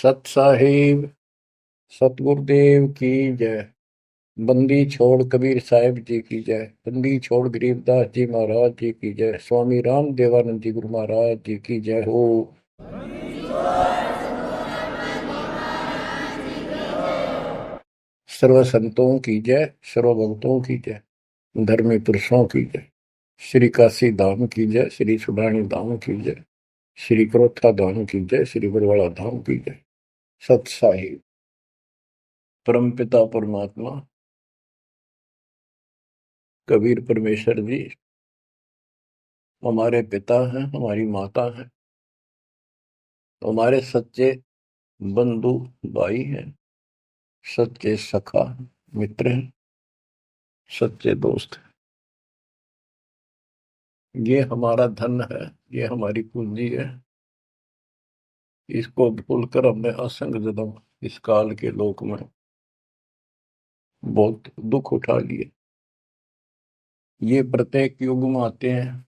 सत साहिब सतगुरुदेव की जय। बंदी छोड़ कबीर साहिब जी की जय। बंदी छोड़ गरीबदास जी महाराज जी की जय। स्वामी राम देवानंद जी गुरु महाराज जी की जय हो। सर्व संतों की जय, सर्व भक्तों की जय, धर्मी पुरुषों की जय। श्री काशी धाम की जय, श्री सुडानी धाम की जय, श्री क्रोथा धाम की जय, श्री बरवाड़ा धाम की जय। सत साहिब परमपिता परमात्मा कबीर परमेश्वर जी हमारे पिता हैं, हमारी माता हैं, हमारे सच्चे बंधु भाई हैं, सच्चे सखा मित्र हैं, सच्चे दोस्त हैं। ये हमारा धन है, ये हमारी पूंजी है। इसको भूलकर हमने असंग जन्म इस काल के लोक में बहुत दुख उठा लिए। ये प्रत्येक युग में आते हैं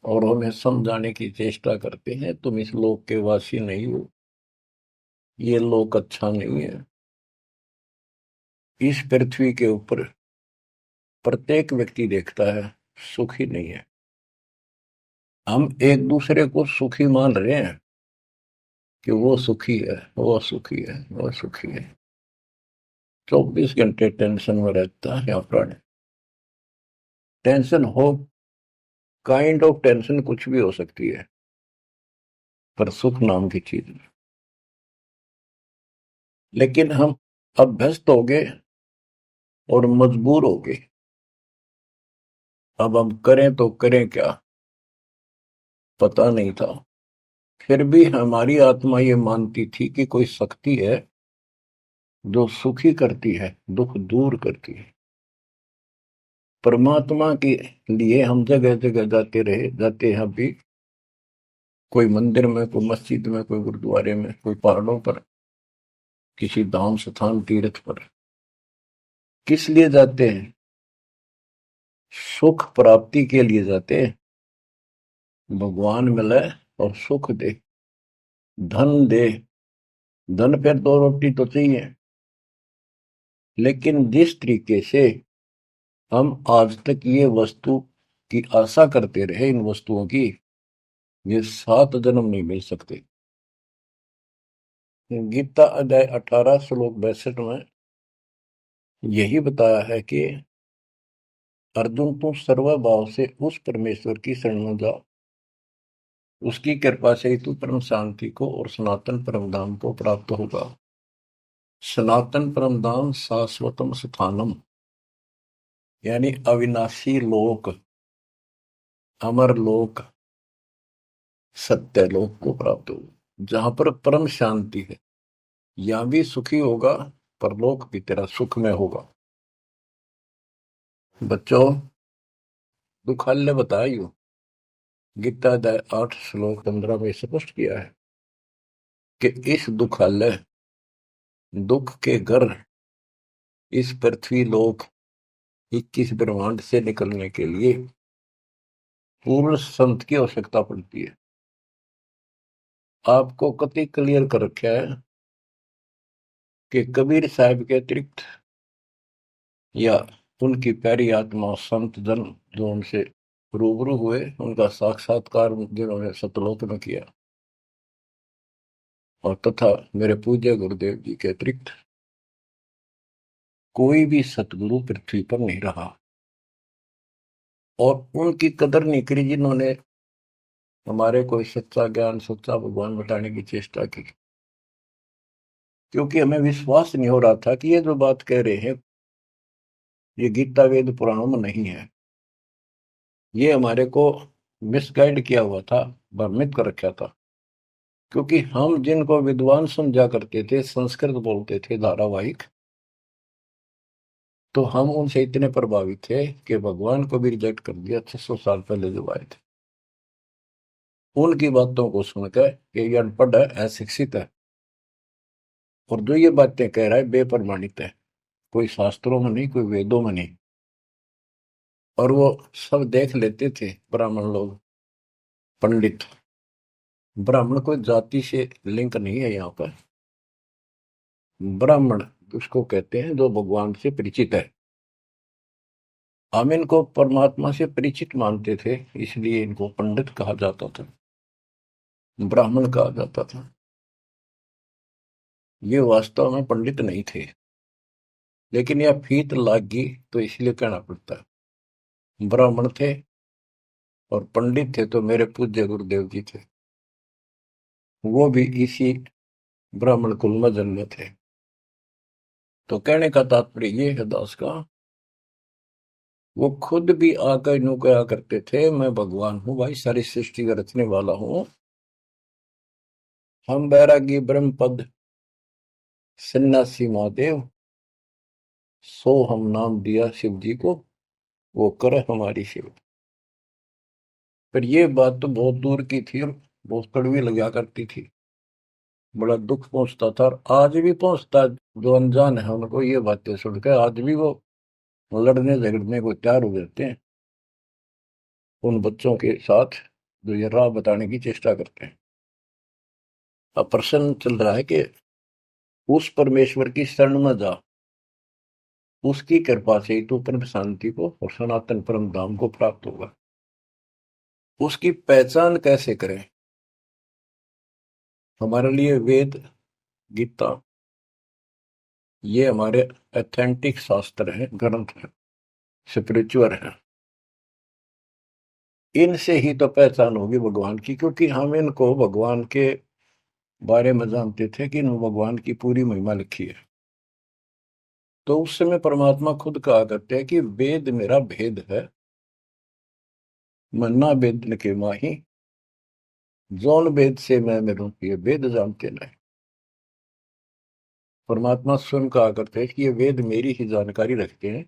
और हमें समझाने की चेष्टा करते हैं, तुम इस लोक के वासी नहीं हो, ये लोक अच्छा नहीं है। इस पृथ्वी के ऊपर प्रत्येक व्यक्ति देखता है सुखी नहीं है। हम एक दूसरे को सुखी मान रहे हैं कि वो सुखी है, वो सुखी है, वो सुखी है। 24 घंटे टेंशन में रहता है या प्राणी। टेंशन हो, काइंड ऑफ टेंशन कुछ भी हो सकती है, पर सुख नाम की चीज नहीं। लेकिन हम अभ्यस्त हो गए और मजबूर हो गए। अब हम करें तो करें क्या, पता नहीं था। फिर भी हमारी आत्मा ये मानती थी कि कोई शक्ति है जो सुखी करती है, दुख दूर करती है। परमात्मा के लिए हम जगह जगह जाते रहे, जाते हैं अभी। कोई मंदिर में, कोई मस्जिद में, कोई गुरुद्वारे में, कोई पहाड़ों पर, किसी धाम स्थान तीर्थ पर। किस लिए जाते हैं? सुख प्राप्ति के लिए जाते हैं। भगवान मिले और सुख दे, धन दे। धन पर दो रोटी तो चाहिए, लेकिन जिस तरीके से हम आज तक ये वस्तु की आशा करते रहे, इन वस्तुओं की, ये 7 जन्म नहीं मिल सकते। गीता अध्याय 18 श्लोक 62 में यही बताया है कि अर्जुन तू सर्वभाव से उस परमेश्वर की शरण में जा, उसकी कृपा से ही तू परम शांति को और सनातन परम धाम को प्राप्त होगा। सनातन परम धाम शाश्वतम स्थानम, यानी अविनाशी लोक, अमर लोक, सत्य लोक को प्राप्त होगा, जहां पर परम शांति है। यहां भी सुखी होगा, परलोक भी तेरा सुख में होगा। बच्चों, दुखालय बताइयो, गीता अध्याय 8 श्लोक 15 में स्पष्ट किया है कि इस दुखालय, दुख के घर, इस पृथ्वी लोक 21 ब्रह्मांड से निकलने के लिए पूर्ण संत की आवश्यकता पड़ती है। आपको कति क्लियर कर रखा है कि कबीर साहब के अतिरिक्त या उनकी प्यारी आत्मा संत जन जो उनसे रूबरू हुए, उनका साक्षात्कार जिन्होंने सतलोक में किया, और तथा मेरे पूज्य गुरुदेव जी के अतिरिक्त कोई भी सतगुरु पृथ्वी पर नहीं रहा। और उनकी कदर नहीं करी जिन्होंने हमारे को सच्चा ज्ञान, सच्चा भगवान बताने की चेष्टा की। क्योंकि हमें विश्वास नहीं हो रहा था कि ये जो बात कह रहे हैं ये गीता वेद पुराणों में नहीं है। ये हमारे को मिसगाइड किया हुआ था, भ्रमित कर रखा था। क्योंकि हम जिनको विद्वान समझा करते थे, संस्कृत बोलते थे धारावाहिक, तो हम उनसे इतने प्रभावित थे कि भगवान को भी रिजेक्ट कर दिया 600 साल पहले जो आए थे। उनकी बातों को सुनकर कि ये अनपढ़ है, अशिक्षित है, और जो ये बातें कह रहा है बेप्रमाणित है, कोई शास्त्रों में नहीं, कोई वेदों में नहीं। और वो सब देख लेते थे ब्राह्मण लोग, पंडित, ब्राह्मण कोई जाति से लिंक नहीं है यहाँ पर। ब्राह्मण उसको कहते हैं जो भगवान से परिचित है। हम इनको परमात्मा से परिचित मानते थे, इसलिए इनको पंडित कहा जाता था, ब्राह्मण कहा जाता था। ये वास्तव में पंडित नहीं थे, लेकिन यह फीत लाग गई तो इसलिए कहना पड़ता है। ब्राह्मण थे और पंडित थे तो मेरे पूज्य गुरुदेव जी थे, वो भी इसी ब्राह्मण कुल में जन्मे थे। तो कहने का तात्पर्य ये है दास का, वो खुद भी आकर यूं कहा करते थे, मैं भगवान हूं भाई, सारी सृष्टि का रचने वाला हूं। हम बैरागी ब्रह्म पद सन्यासी महादेव, सो हम नाम दिया शिव जी को, वो करे हमारी सेवा। पर ये बात तो बहुत दूर की थी और बहुत कड़वी लगा करती थी, बड़ा दुख पहुंचता था और आज भी पहुंचता है। जो अनजान है उनको ये बातें सुनकर आज भी वो लड़ने झगड़ने को तैयार हो जाते हैं उन बच्चों के साथ जो ये राह बताने की चेष्टा करते हैं। अब प्रश्न चल रहा है कि उस परमेश्वर की शरण में जा, उसकी कृपा से ही तू परम शांति को और सनातन परम धाम को प्राप्त होगा। उसकी पहचान कैसे करें? हमारे लिए वेद, गीता, ये हमारे ऑथेंटिक शास्त्र हैं, ग्रंथ हैं, स्पिरिचुअल हैं। इनसे ही तो पहचान होगी भगवान की, क्योंकि हम इनको भगवान के बारे में जानते थे कि इन भगवान की पूरी महिमा लिखी है। तो उस समय परमात्मा खुद कहा करते हैं कि वेद मेरा भेद है, मन्ना वेद के माही, जौन वेद से मैं मिलूं ये वेद जानते नहीं। परमात्मा स्वयं कहा करते हैं कि ये वेद मेरी ही जानकारी रखते हैं,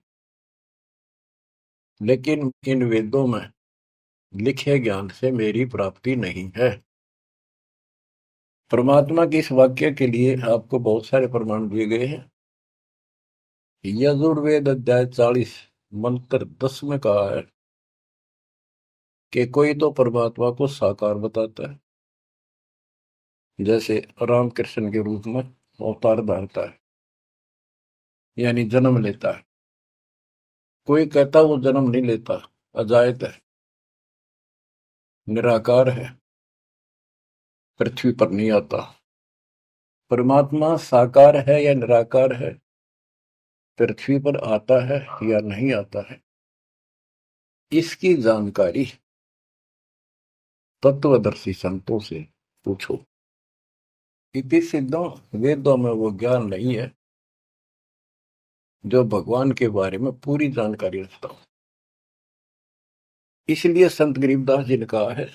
लेकिन इन वेदों में लिखे ज्ञान से मेरी प्राप्ति नहीं है। परमात्मा के इस वाक्य के लिए आपको बहुत सारे प्रमाण दिए गए हैं। यजुर्वेद अध्याय 40 मंत्र 10 में कहा है कि कोई तो परमात्मा को साकार बताता है, जैसे रामकृष्ण के रूप में अवतार धारता है, यानी जन्म लेता है। कोई कहता वो जन्म नहीं लेता, अजायत है, निराकार है, पृथ्वी पर नहीं आता। परमात्मा साकार है या निराकार है, पृथ्वी पर आता है या नहीं आता है, इसकी जानकारी तत्वदर्शी संतों से पूछो। इति सिद्धों, वेदों में वो ज्ञान नहीं है जो भगवान के बारे में पूरी जानकारी रखता हो। इसलिए संत गरीबदास जी ने कहा है,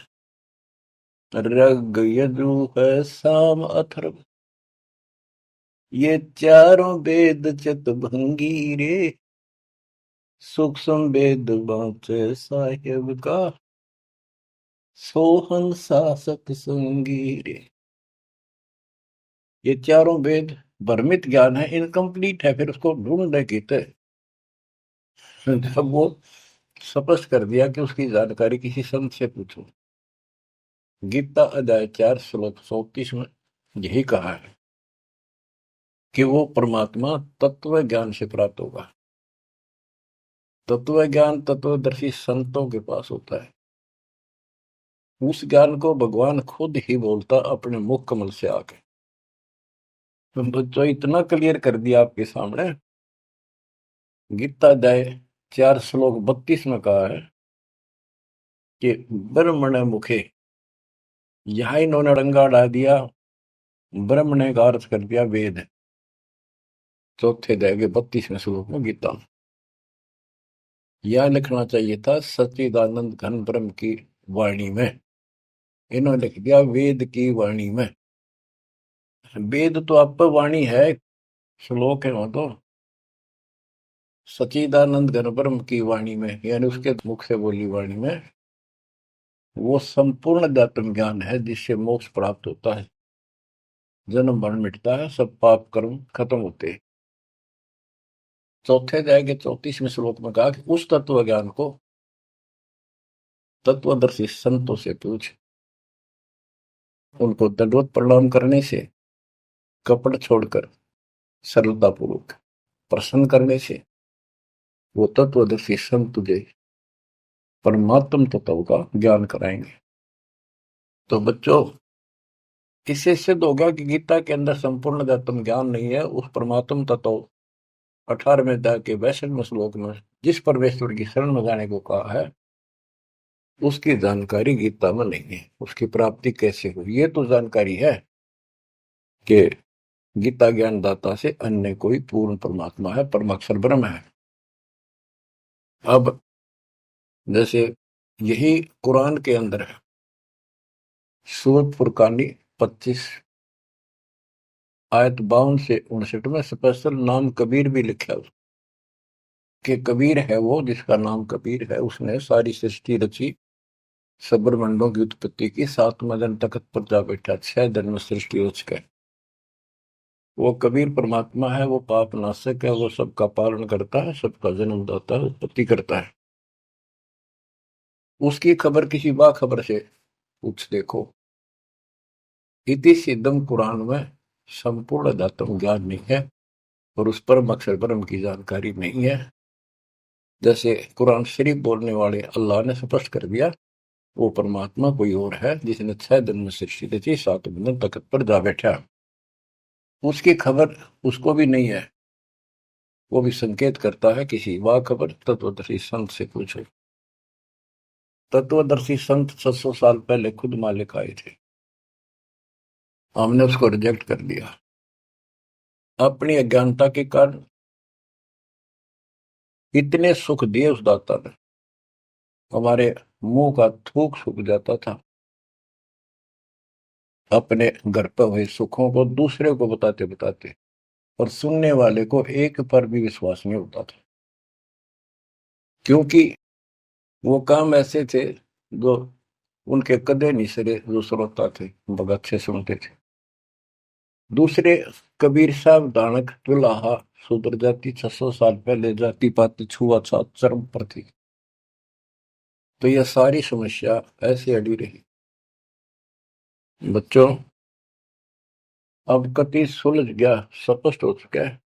ऋग यजुः साम अथर्व, ये चारों वेद चितभंगी रे, सूक्ष्म वेद बाँचे साहेब का, सोहन शासक संगी रे। ये चारों वेद भ्रमित ज्ञान है, इनकम्प्लीट है, फिर उसको ढूंढने की थे। जब वो स्पष्ट कर दिया कि उसकी जानकारी किसी संत से पूछो। गीता अध्याय 4 श्लोक 34 में यही कहा है कि वो परमात्मा तत्व ज्ञान से प्राप्त होगा। तत्व ज्ञान तत्वदर्शी संतों के पास होता है। उस ज्ञान को भगवान खुद ही बोलता अपने मुख कमल से आके। तो जो इतना क्लियर कर दिया आपके सामने, गीता अध्याय 4 श्लोक 32 में कहा है कि ब्रह्मण मुखे, यहां इन्होंने डंगा डाल दिया, ब्रह्म ने का अर्थ कर दिया वेद। चौथे अध्याय के 32वें श्लोक में गीता में यह लिखना चाहिए था सच्चिदानंद घन ब्रह्म की वाणी में, इन्होंने लिख दिया वेद की वाणी में। वेद तो आप पर वाणी है, श्लोक है वहां तो, सच्चिदानंद घन ब्रह्म की वाणी में, यानी उसके मुख से बोली वाणी में वो संपूर्ण अध्यात्म ज्ञान है जिससे मोक्ष प्राप्त होता है, जन्म मरण मिटता है, सब पाप कर्म खत्म होते हैं। चौथे अध्याय के 34वें श्लोक में कहा कि उस तत्व ज्ञान को तत्वदर्शी संतों से पूछ। उनको दंडवत प्रणाम करने से, कपट छोड़कर सरलतापूर्वक प्रसन्न करने से वो तत्वदर्शी संत तुझे परमात्म तत्व का ज्ञान कराएंगे। तो बच्चों, इससे सिद्ध हो गया कि गीता के अंदर संपूर्ण आत्म ज्ञान नहीं है। उस परमात्म तत्व 18वें अध्याय के 62वें श्लोक में जिस परमेश्वर की शरण में जाने को कहा है, उसकी जानकारी गीता में नहीं है। उसकी प्राप्ति कैसे हुई, ये तो जानकारी है कि गीता ज्ञान दाता से अन्य कोई पूर्ण परमात्मा है, परमाक्षर ब्रह्म है। अब जैसे यही कुरान के अंदर है, सूरत फुरकानी 25 आयत 52 से 59 में स्पेशल नाम कबीर भी लिखा है कि कबीर है वो जिसका नाम कबीर है, उसने सारी सृष्टि रची, सब ब्रह्मांडों की उत्पत्ति की, 7वें दिन तख्त पर जा बैठा, 6 दिन में सृष्टि रच गए। वो कबीर परमात्मा है, वो पाप नाशक है, वो सबका पालन करता है, सबका जन्म दाता है, उत्पत्ति करता है। उसकी खबर किसी बाखबर से पूछ देखो। इति सिद्धम कुरान में संपूर्ण अध्यात्म ज्ञान नहीं है और उस पर अक्षर ब्रह्म की जानकारी नहीं है। जैसे कुरान शरीफ बोलने वाले अल्लाह ने स्पष्ट कर दिया, वो परमात्मा कोई और है जिसने 6 दिन में सृष्टि रची, 7वें दिन तख्त पर जा बैठा। उसकी खबर उसको भी नहीं है। वो भी संकेत करता है किसी बाखबर तत्वदर्शी संत से पूछो। तत्वदर्शी संत 700 साल पहले खुद मालिक आए थे, हमने उसको रिजेक्ट कर दिया अपनी अज्ञानता के कारण। इतने सुख दिए उस दाता ने, हमारे मुंह का थूक सूख जाता था। अपने घर पर हुए सुखों को दूसरे को बताते बताते, और सुनने वाले को एक पर भी विश्वास नहीं होता था, क्योंकि वो काम ऐसे थे जो उनके कदे नहीं सरे, जो श्रोता थे बहुत अच्छे सुनते थे। दूसरे कबीर साहब दानक दुल्हा शूद्र जाति 600 साल पहले जाति पाति छुआछूत चरम पर थी। तो यह सारी समस्या ऐसे अड़ी रही। बच्चों, अब कति सुलझ गया, स्पष्ट हो चुका है।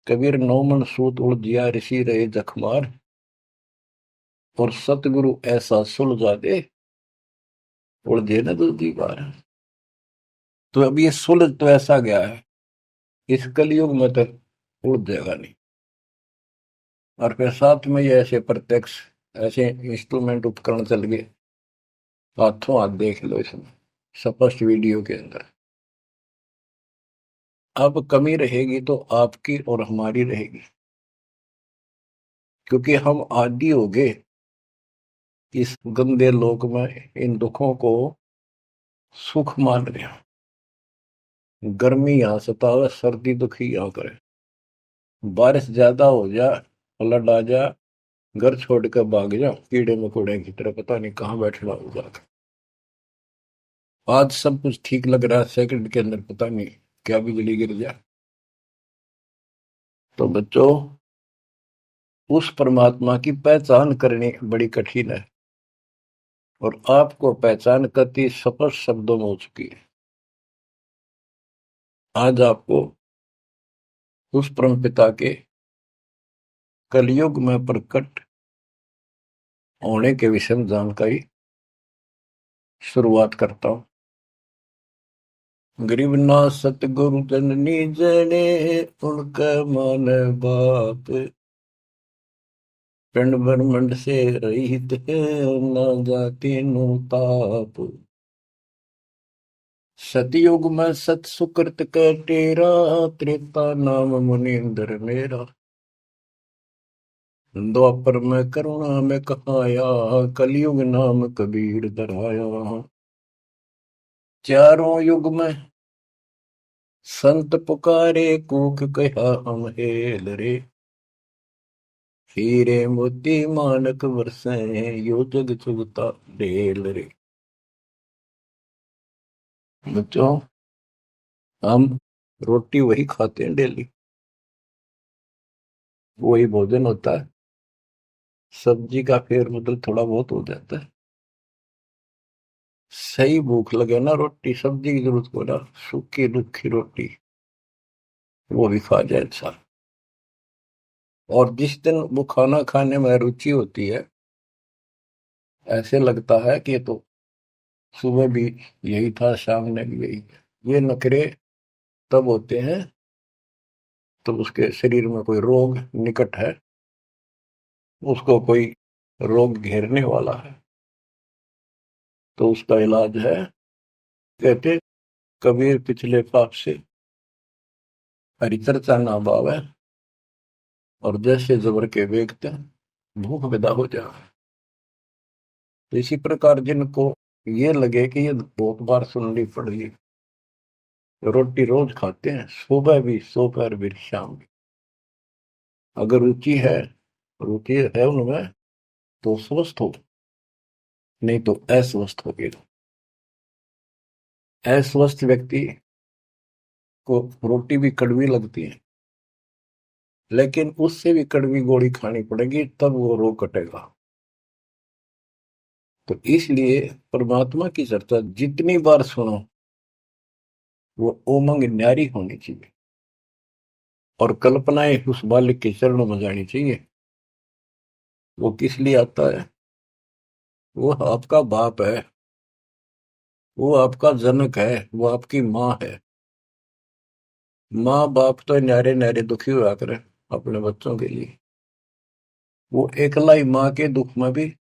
कबीर 9 मन सूत उलझिया ऋषि रहे जखमार, और सतगुरु ऐसा सुलझा दे उलझे न दूसरी बार। तो अब ये सुलझ तो ऐसा गया है, इस कलयुग में तो उलझ जाएगा नहीं। और फिर साथ में ये ऐसे प्रत्यक्ष ऐसे इंस्ट्रूमेंट उपकरण चल गए, हाथों हाथ देख लो इसमें स्पष्ट वीडियो के अंदर। अब कमी रहेगी तो आपकी और हमारी रहेगी, क्योंकि हम आदी हो गए इस गंदे लोक में इन दुखों को सुख मान रहे हैं। गर्मी यहां सतावे, सर्दी दुखी यहां करे, बारिश ज्यादा हो जा, फ्लड आ जा, घर छोड़ कर भाग जा, कीड़े मकोड़े की तरह पता नहीं कहाँ बैठना होगा। आज सब कुछ ठीक लग रहा है, सेकंड के अंदर पता नहीं क्या बिजली गिर जाए। तो बच्चों, उस परमात्मा की पहचान करनी बड़ी कठिन है, और आपको पहचान करती स्पष्ट शब्दों में हो चुकी है। आज आपको उस परम पिता के कलयुग में प्रकट होने के विषय में जानकारी शुरुआत करता हूं। गरीब ना सतगुरु जननी जने, उनका मान बाप, पिंड ब्रह्मंड से रहित है, ना जाति नु ताप। सतयुग में सत सुकृत का तेरा, त्रेता नाम मुनींद्र मेरा। द्वापर में करुणा में कहाया, कलयुग नाम कबीर धराया। चारों युग में संत पुकारे, कूक कहा हम हेल रे। हीरे मोती मानक बरसे, यो जग चुगता ढेल रे। बच्चों, हम रोटी वही खाते हैं डेली, वही भोजन होता है, सब्जी का फेर बदल थोड़ा बहुत हो जाता है। सही भूख लगे ना, रोटी सब्जी की जरूरत को ना, सूखी रूखी रोटी वो भी खा जाए इंसान। और जिस दिन वो खाना खाने में रुचि होती है, ऐसे लगता है कि ये तो सुबह भी यही था, शाम ने भी यही है। ये नखरे तब होते हैं तो उसके शरीर में कोई रोग निकट है, उसको कोई रोग घेरने वाला है, तो उसका इलाज है। कहते कबीर पिछले पाप से हरिचर्चा ना बावे, और जैसे जबर के वेगते भूख विदा हो जाए। तो इसी प्रकार जिनको ये लगे कि ये बहुत बार सुननी पड़ी, रोटी रोज खाते हैं, सुबह भी दोपहर भी शाम भी, अगर रुचि है उनमें, तो स्वस्थ हो, नहीं तो अस्वस्थ हो गए। अस्वस्थ व्यक्ति को रोटी भी कड़वी लगती है, लेकिन उससे भी कड़वी गोली खानी पड़ेगी, तब वो रोग कटेगा। तो इसलिए परमात्मा की चर्चा जितनी बार सुनो, वो उमंग न्यारी होनी चाहिए, और कल्पनाएं उस बालक के चरणों में जानी चाहिए। वो किस लिए आता है? वो आपका बाप है, वो आपका जनक है, वो आपकी माँ है। माँ बाप तो न्यारे न्यारे दुखी हुआ करे अपने बच्चों के लिए। वो एकला ही माँ के दुख में भी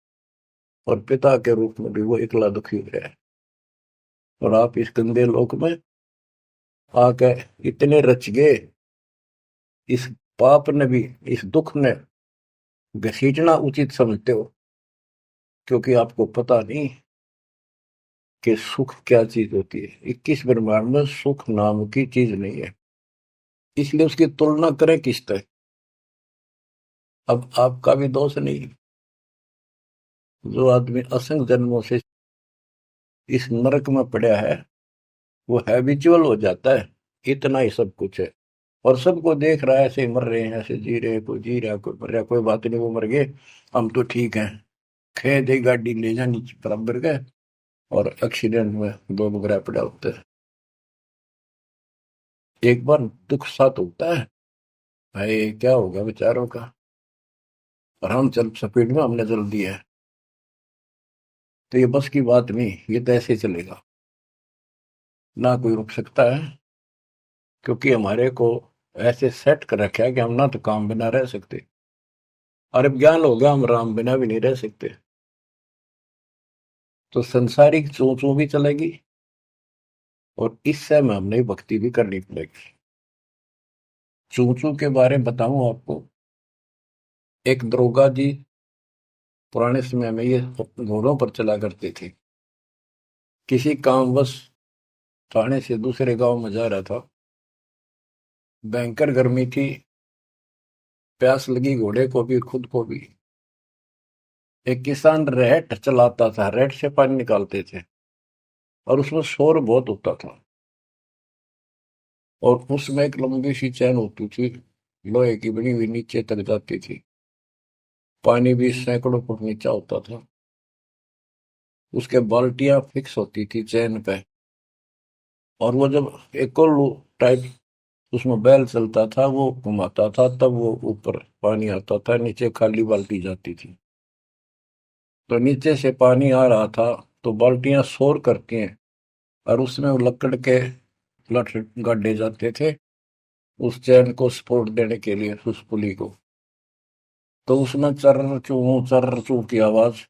और पिता के रूप में भी वो एकला दुखी हुआ है। और आप इस गंदे लोक में आके इतने रच गए, इस पाप ने भी, इस दुख ने घसीटना उचित समझते हो, क्योंकि आपको पता नहीं कि सुख क्या चीज होती है। 21 ब्रह्मांड में सुख नाम की चीज नहीं है, इसलिए उसकी तुलना करें किससे? अब आपका भी दोष नहीं। जो आदमी असंख्य जन्मों से इस नरक में पड़ा है, वो हैबिचुअल हो जाता है, इतना ही सब कुछ है। और सबको देख रहा है, ऐसे ही मर रहे हैं, ऐसे जी रहे हैं, कोई जी रहा, कोई मर रहा, कोई बात नहीं, वो मर गए, हम तो ठीक हैं। खे दे गाड़ी ले जानी बराबर गए, और एक्सीडेंट में दो बगरा पड़ा होता है। एक बार दुख साथ होता है, भाई क्या होगा बेचारों का, और हम चल स्पीड में हमने चल दिया है, तो ये बस की बात नहीं, ये तो ऐसे चलेगा, ना कोई रुक सकता है। क्योंकि हमारे को ऐसे सेट कर रखा है कि हम ना तो काम बिना रह सकते, और अब ज्ञान हो गया हम राम बिना भी नहीं रह सकते। तो संसारिक चू चू भी चलेगी, और इस समय हमने भक्ति भी करनी पड़ेगी। चू चू के बारे में बताऊं आपको, एक दरोगा जी पुराने समय में ये घोड़ों पर चला करते थे। किसी कामवश थाने से दूसरे गांव में जा रहा था, भयंकर गर्मी थी, प्यास लगी घोड़े को भी खुद को भी। एक किसान रहट चलाता था, रहट से पानी निकालते थे, और उसमें शोर बहुत होता था। और उसमें एक लंबी सी चैन होती थी, लोहे की बनी हुई, नीचे तक जाती थी। पानी भी सैकड़ों फुट नीचा होता था। उसके बाल्टियां फिक्स होती थी चैन पे, और वो जब एक और टाइप उसमें बैल चलता था, वो घुमाता था, तब वो ऊपर पानी आता था, नीचे खाली बाल्टी जाती थी। तो नीचे से पानी आ रहा था, तो बाल्टियां शोर करती हैं, और उसमें वो लकड़ के लठ गाड़े जाते थे उस चैन को सपोर्ट देने के लिए, उस पुली को। तो उसमें चर्र चू की आवाज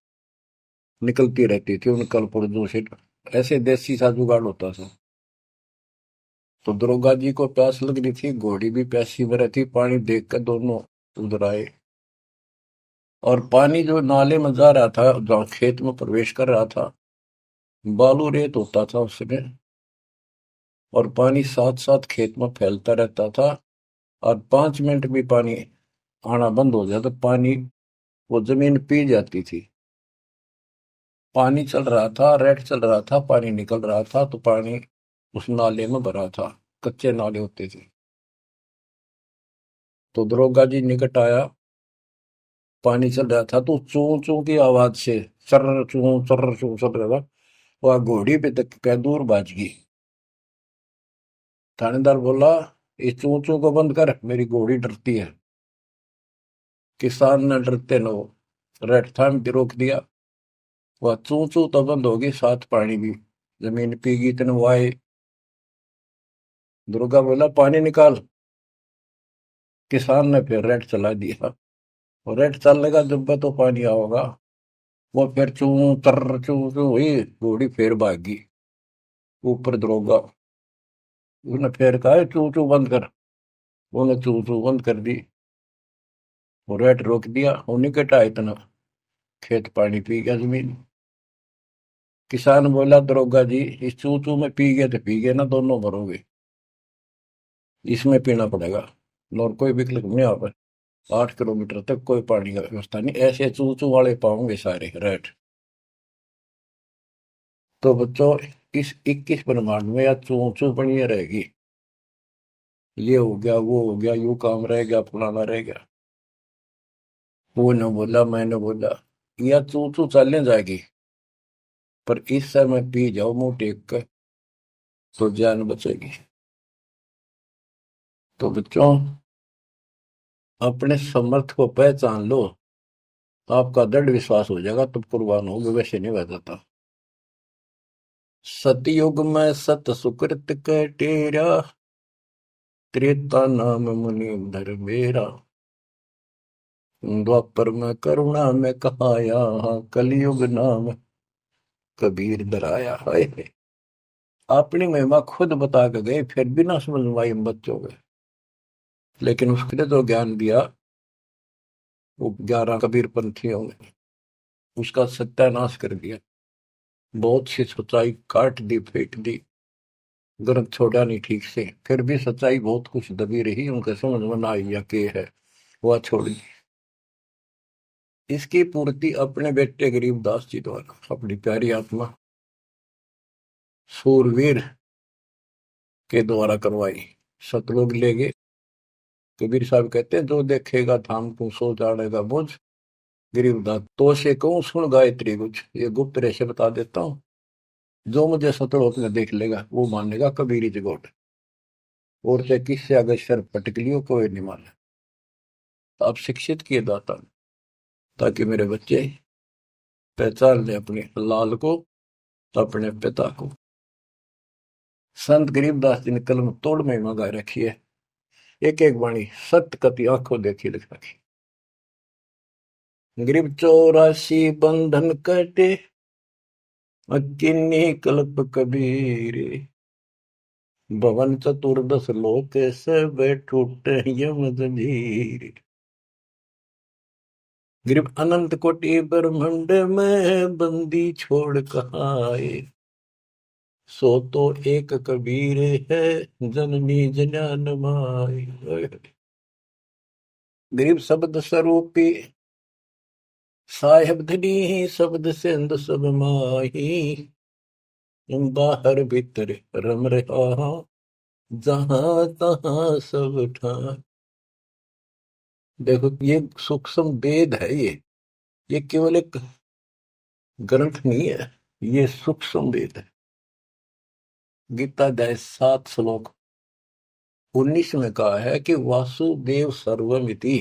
निकलती रहती थी उन कल पुर्जों से। ऐसे देसी सा जुगाड़ होता था। तो दरोगा जी को प्यास लग रही थी, घोड़ी भी प्यासी में रहती, पानी देख कर दोनों उधर आए। और पानी जो नाले में जा रहा था, जहाँ खेत में प्रवेश कर रहा था, बालू रेत होता था उसमें, और पानी साथ साथ खेत में फैलता रहता था। और 5 मिनट भी पानी आना बंद हो जाता, पानी वो जमीन पी जाती थी। पानी चल रहा था, रेड चल रहा था, पानी निकल रहा था, तो पानी उस नाले में भरा था, कच्चे नाले होते थे। तो दरोगा जी निकट आया, पानी चल रहा था, तो चू चू की आवाज से चर्र चू चर रहा था, वह घोड़ी पे तक कै दूर बाज गई। थानेदार बोला, इस चू चू को बंद कर, मेरी घोड़ी डरती है। किसान ने डरते न रेड थाम के रोक दिया। वह चू चू तो बंद होगी, साथ पानी भी। जमीन पीगी तेन वाए। दुर्गा बोला, पानी निकाल। किसान ने फिर रेड चला दिया, और रेड चलने का जब तो पानी आओगा। वो फिर चू तर चू चू हुई, घोड़ी फिर भागी। ऊपर दरोगा, उसने फिर कहा, चू चू बंद कर। उन्हें चू चू बंद कर दी, और रेड रोक दिया। उन्हीं के ढाई इतना खेत पानी पी गया जमीन। किसान बोला, दरोगा जी, इस चू चू में पी गए तो पी गए ना, दोनों मरोगे। इसमें पीना पड़ेगा, और कोई विकल्प नहीं। आप 8 किलोमीटर तक कोई पानी का व्यवस्था नहीं, ऐसे चू चू वाले पाओगे सारे रेट। तो बच्चों, इस 21 ब्रह्मांड में या चू चू बनी रहेगी। ये हो गया, वो हो गया, यू काम रह गया, फलाना रह गया। वो न बोला, मैंने बोला, या चू चू चलने जाएगी, पर इस समय पी जाओ मुंह टेक कर, तो जान बचेगी। तो बच्चों, अपने समर्थ को पहचान लो, आपका दृढ़ विश्वास हो जाएगा, तब कुर्बान होगे, वैसे नहीं बह जाता। सतयुग में सत सुकृत के टेरा, त्रेता नाम मुनि धर्मेरा, द्वापर में करुणा में कहाया, कलयुग नाम कबीर धराया। है अपनी महिमा खुद बता के गए, फिर भी ना समझ में आई हम बच्चों के। लेकिन उसने जो ज्ञान दिया, वो 11 कबीर पंथियों ने उसका सत्यानाश कर दिया। बहुत सी सच्चाई काट दी, फेंक दी, ग्रंथ छोड़ा नहीं ठीक से। फिर भी सच्चाई बहुत कुछ दबी रही, उनके समझ में ना आई या के है, वह छोड़ी। इसकी पूर्ति अपने बेटे गरीबदास जी द्वारा, अपनी प्यारी आत्मा सूरवीर के द्वारा करवाई। सतलोक ले गए। कबीर साहब कहते हैं, जो देखेगा धाम को सो जानेगा मुझ। गरीबदास, तो से कहूं सुन गायत्री कुछ, ये गुप्त रहस्य बता देता हूँ। जो मुझे सतलोक में देख लेगा, वो मानेगा कबीरी जगोट, और चाहे किससे अगर शर पटक लियो, कोई नहीं माने। तो आप शिक्षित किए दाता, ताकि मेरे बच्चे पहचान ले अपने लाल को, अपने पिता को। संत गरीबदास जी ने कलम तोड़ में मंगा रखी है, एक एक वाणी सत्य कति आंखों देखी लिख रखी। गरीब 84 बंधन कटे, अकिन्नी कल्प कबीर, भवन चतुर्दश लोक सब टूटे यम जंजीर। गरीब अनंत कोटि ब्रह्मंड में बंदी छोड़ कहाए, सो तो एक कबीर है, जननी जनान माई। गरीब शब्द स्वरूपी साहेब धनी, शब्द सिंध सब माही, बाहर भीतर रम रहा, जहां तहां सब ठान। देखो, ये सूक्ष्म वेद है। ये केवल एक ग्रंथ नहीं है, ये सूक्ष्म वेद है। गीता अध्याय 7 श्लोक 19 में कहा है कि वासुदेव सर्वमिति,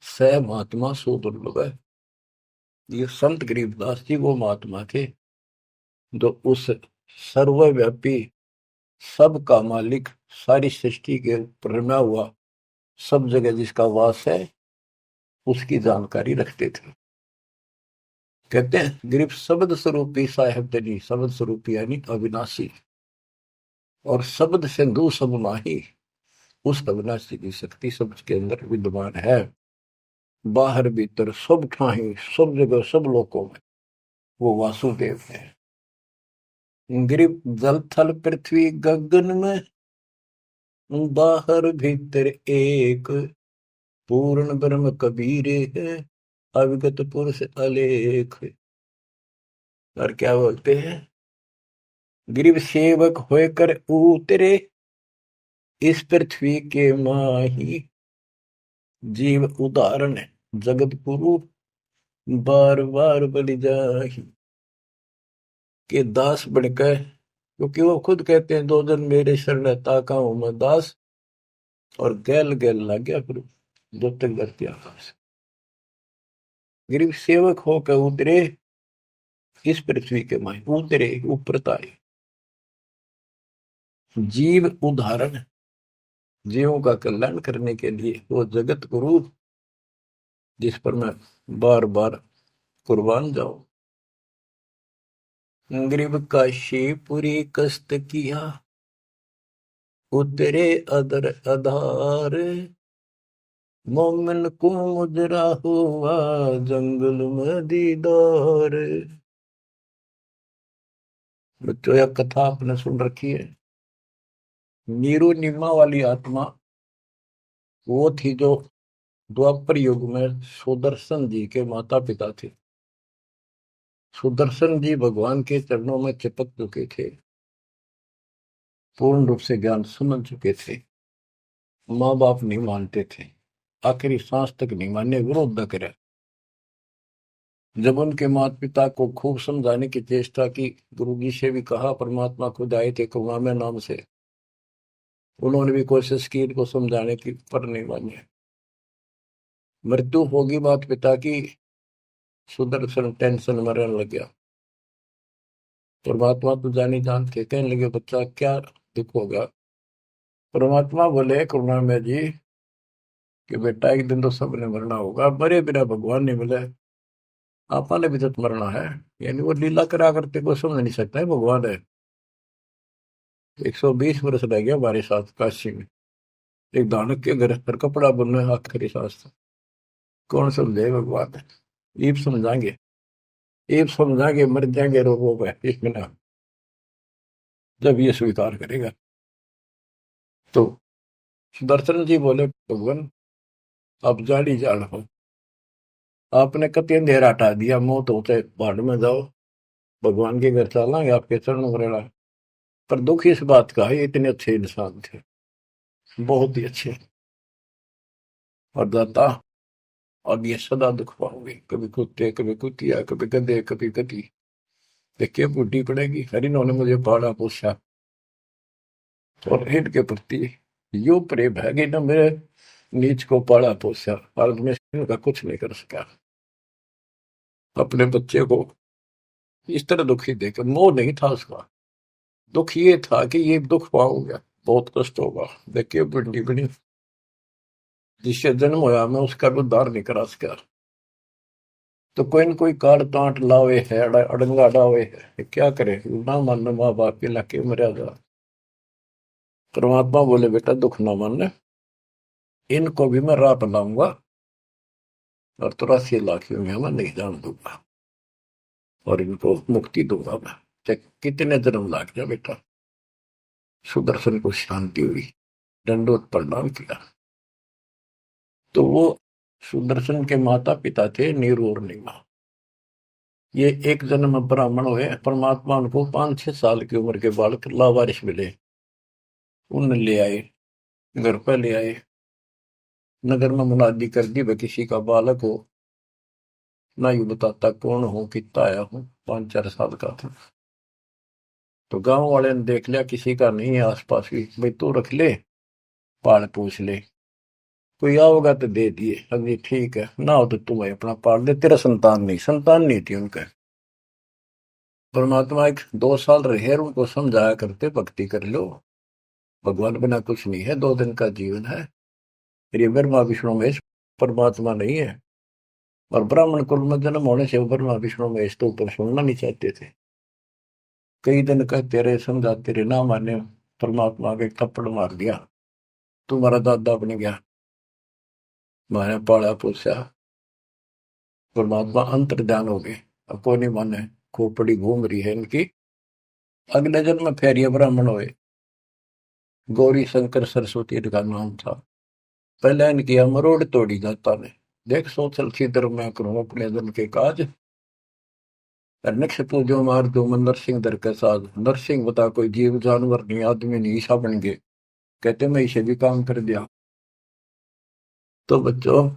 स महात्मा सो दुर्लभ है। ये संत गरीबदास जी वो महात्मा थे, जो उस सर्वव्यापी, सबका मालिक, सारी सृष्टि के ऊपर रमा हुआ, सब जगह जिसका वास है, उसकी जानकारी रखते थे। कहते हैं, गरीब शब्द स्वरूपी साहेब धनी, शब्द स्वरूपी यानी अविनाशी, और शब्द सिंधु सब माही, उस अविनाशी की शक्ति सबके अंदर विद्यमान है। बाहर भीतर सब ठाही, सब जगह, सब लोकों में वो वासुदेव है। गरीब जल थल पृथ्वी गगन में, बाहर भीतर एक, पूर्ण ब्रह्म कबीर है, अविगत पुरुष अलेख। और क्या बोलते हैं, गरीब सेवक होकर उतरे, इस पृथ्वी के माही, जीव उदाहरण जगत गुरु, बार बार बलि जाहि। कि दास बनकर, क्योंकि वो खुद कहते हैं 2 दिन मेरे शरण ताका हूं मैं दास, और गैल गैल लग गया फिर जब तक धरती आकाश। गरीब सेवक होकर उतरे इस पृथ्वी के माए, उतरे ऊपर तारे। जीव उदाहरण, जीवों का कल्याण करने के लिए वो जगत गुरु जिस पर मैं बार बार कुर्बान जाऊं। गरीब काशीपुरी कष्ट किया, उतरे अदर आधार, मोमिन को मुजरा हुआ जंगल में दीदार। बच्चों यह कथा आपने सुन रखी है। नीरू निम्मा वाली आत्मा वो थी जो द्वापर युग में सुदर्शन जी के माता पिता थे। सुदर्शन जी भगवान के चरणों में चिपक चुके थे, पूर्ण रूप से ज्ञान समझ चुके थे। माँ बाप नहीं मानते थे, आखिरी सांस तक नहीं माने, विरोध न करे। जब उनके माता पिता को खूब समझाने की चेष्टा की, गुरु जी से भी कहा, परमात्मा खुद आए थे करुणामय नाम से, उन्होंने भी कोशिश की इनको समझाने की, पर नहीं माने। मृत्यु होगी माता पिता की, सुदर्शन टेंशन में रहने लग गया। परमात्मा तो जानी जानते, कहने लगे बच्चा क्या दुख होगा। परमात्मा बोले करुणामय जी कि बेटा एक दिन तो सबने मरना होगा, मरे बिना भगवान नहीं मिले, आपने भी तो मरना है। यानी वो लीला करा करते को समझ नहीं सकता है भगवान है। 120 वर्ष रह गया हमारे साथ काशी में, एक दानक के घर पर कपड़ा बुनना है आखिरी सांस तक। कौन समझे भगवान है। ईब समझाएंगे, ईब समझाएंगे, मर जाएंगे रोगों में एक बिना, जब ये स्वीकार करेगा। तो सुदर्शन जी बोले भगवान आप जान ही जान हो, आपने कति अंधेरा हटा दिया, मौत होते पहाड़ में जाओ, भगवान के घर चलेंगे, आपके चरणों में रहना। पर दुख इस बात का है, ये इतने अच्छे इंसान थे, बहुत ही अच्छे, और दाता, अब ये सदा दुख पाओगे, कभी कुत्ते, कभी कुतिया, कभी गधे, कभी गधी। देखिए बूढ़ी पड़ेगी। हरि ने मुझे पाला पोसा, और हित के प्रति यो प्रेम है कि न मेरे नीच को पाला पोसा, और मैं इनका कुछ नहीं कर सका। अपने बच्चे को इस तरह दुखी देकर, मोह नहीं था उसका, दुख ये था कि ये दुख पाऊंगा, बहुत कष्ट होगा। देखिए बड़ी बड़ी जिससे जन्म होया, मैं उसका भी उद्धार नहीं करा सका। तो कोई न कोई काट तांट लावे है, अड़ंगा डावे है, क्या करे, ना मानना माँ बाप के लाके मर्यादा। परमात्मा बोले बेटा दुख ना मानना, इनको भी मैं राह लाऊंगा, और 83 लाख में मैं नहीं जान दूंगा, और इनको मुक्ति दूंगा मैं, चाहे कितने जन्म लाग जाए बेटा। सुदर्शन को शांति हुई, दंडोत प्रणाम किया। तो वो सुदर्शन के माता पिता थे नीरू और नीमा। ये एक जन्म में ब्राह्मण हुए। परमात्मा उनको 5-6 साल की उम्र के बालक लावारिश मिले, उन ले आए, घर पर ले आए, नगर में मुनादी कर दी, वह किसी का बालक हो, ना यू बताता कौन हो, कितना आया हूं। 5-4 साल का था। तो गांव वाले ने देख लिया किसी का नहीं है आसपास भी, भाई तू रख ले, पाल पूछ ले, कोई आओगा तो दे दिए। अभी ठीक है, ना हो तो तू अपना पाल दे, तेरा संतान नहीं, संतान नहीं थी उनका। परमात्मा 1-2 साल रहे, उनको समझाया करते भक्ति कर लो, भगवान बिना कुछ नहीं है, 2 दिन का जीवन है। ये ब्रह्मा विष्णु महेश परमात्मा नहीं है। और ब्राह्मण कुल में जन्म होने से ब्रह्मा विष्णु महेश तो ऊपर सुनना नहीं चाहते थे। कई दिन कहते रहे, समझाते रहे, ना माने। परमात्मा के थप्पड़ मार दिया, तुम्हारा दादा बन गया, मैंने पाला पोसा। परमात्मा अंतर ध्यान हो गए, अब कोई नहीं माने, खोपड़ी घूम रही है इनकी। अगले जन्म में फिर ये ब्राह्मण हुए, गौरी शंकर सरस्वती इनका नाम था। पहले इनकी मरोड़ तोड़ी जाता ने, देख सोचल सीधर मैं करूं अपने दिन के काज, नक्ष पूजो मार दो मैं नरसिंह दर के साथ। नरसिंह बता कोई जीव जानवर नहीं, आदमी नहीं, ईसा बन गए। कहते मैं इसे भी काम कर दिया। तो बच्चों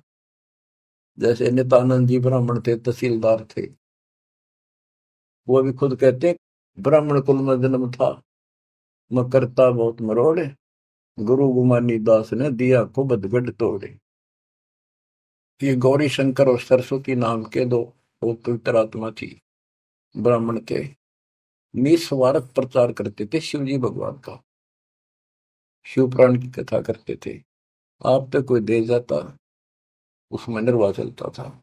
जैसे नित्यानंद जी ब्राह्मण थे, तहसीलदार थे, वो भी खुद कहते ब्राह्मण कुल में जन्म था, मैं करता बहुत मरोड़े, गुरु गुमानी दास ने दिया को बदगढ़ तोड़े। ये गौरी शंकर और सरस्वती नाम के दो वो पवित्र आत्मा थी ब्राह्मण के, निस्वार्थ प्रचार करते थे शिव जी भगवान का, शिव पुराण की कथा करते थे। आप तक कोई दे जाता, उसमें निर्वाह चलता था,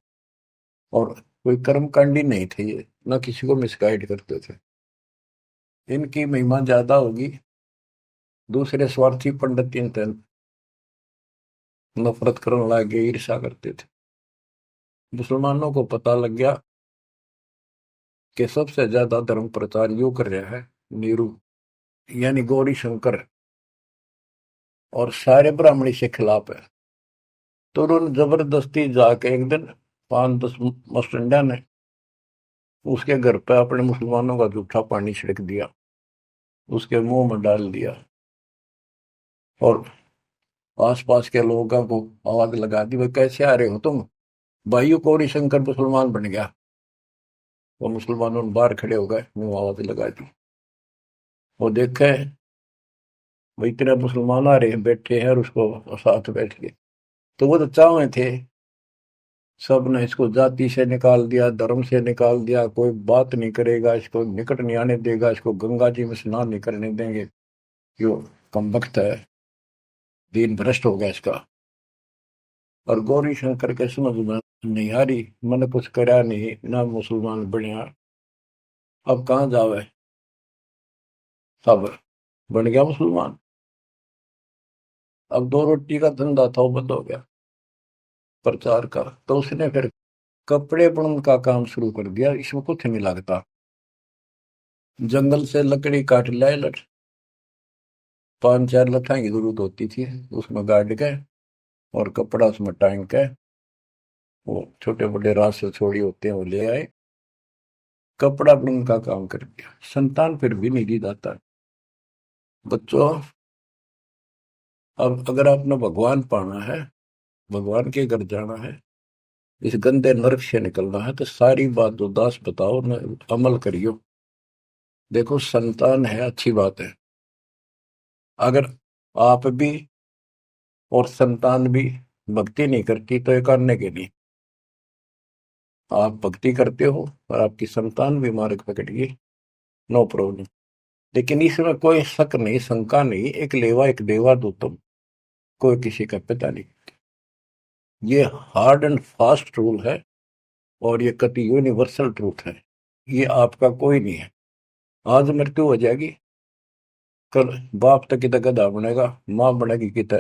और कोई कर्मकांडी नहीं थे ये, न किसी को मिसगाइड करते थे। इनकी महिमा ज्यादा होगी, दूसरे स्वार्थी पंडित इनसे नफरत करने लगे, ईर्षा करते थे। मुसलमानों को पता लग गया कि सबसे ज्यादा धर्म प्रचार यो कर रहा है नीरू, यानी गौरी शंकर, और सारे ब्राह्मणी से खिलाफ है। तो उन्होंने जबरदस्ती जाके एक दिन 5-10 मस्टंडा ने उसके घर पे अपने मुसलमानों का जूठा पानी छिड़क दिया, उसके मुंह में डाल दिया, और आसपास के लोगों को आवाज लगा दी, भाई कैसे आ रहे हो तुम, भाइयों गौरी शंकर मुसलमान बन गया। वो मुसलमानों ने बाहर खड़े हो गए, मुंह आवाज लगा दी। वो देखे भाई इतने मुसलमान आ रहे हैं, बैठे हैं, और उसको साथ बैठ के, तो वो तो चाहे थे, सब ने इसको जाति से निकाल दिया, धर्म से निकाल दिया, कोई बात नहीं करेगा, इसको निकट नहीं आने देगा, इसको गंगा जी में स्नान नहीं करने देंगे, यो कमबख्त है, दीन भ्रष्ट हो गया इसका। और गौरी शंकर के समझ में नहीं आ रही, मैंने कुछ करा नहीं ना, मुसलमान बनया, अब कहाँ जावे, सब बन गया मुसलमान। अब दो रोटी का धंधा था वो बंद हो गया प्रचार का, तो उसने फिर कपड़े बुनने का काम शुरू कर दिया, इसमें कुछ नहीं लगता, जंगल से लकड़ी काट लाए, 5-4 लठाई की जरूरत होती थी, उसमें गाड़ के और कपड़ा उसमें टांग के, वो छोटे बड़े रास से छोड़ी होते हैं वो ले आए, कपड़ा बुनने का काम कर दिया। संतान फिर भी नहीं दी जाता। बच्चों, अब अगर आपने भगवान पाना है, भगवान के घर जाना है, इस गंदे नरक से निकलना है, तो सारी बात जो दास बताओ न, अमल करियो। देखो संतान है अच्छी बात है, अगर आप भी और संतान भी भक्ति नहीं करती तो ये करने के लिए, आप भक्ति करते हो और आपकी संतान भी मार्ग पकड़िए, नो प्रॉब्लम। लेकिन इसमें कोई शक नहीं, शंका नहीं, एक लेवा एक देवा दो तुम, कोई किसी का पिता नहीं। ये हार्ड एंड फास्ट रूल है, और ये कति यूनिवर्सल ट्रूथ है, ये आपका कोई नहीं है। आज मृत्यु हो जाएगी, कल बाप तक कितना गधा बनेगा, माँ बनेगी कितना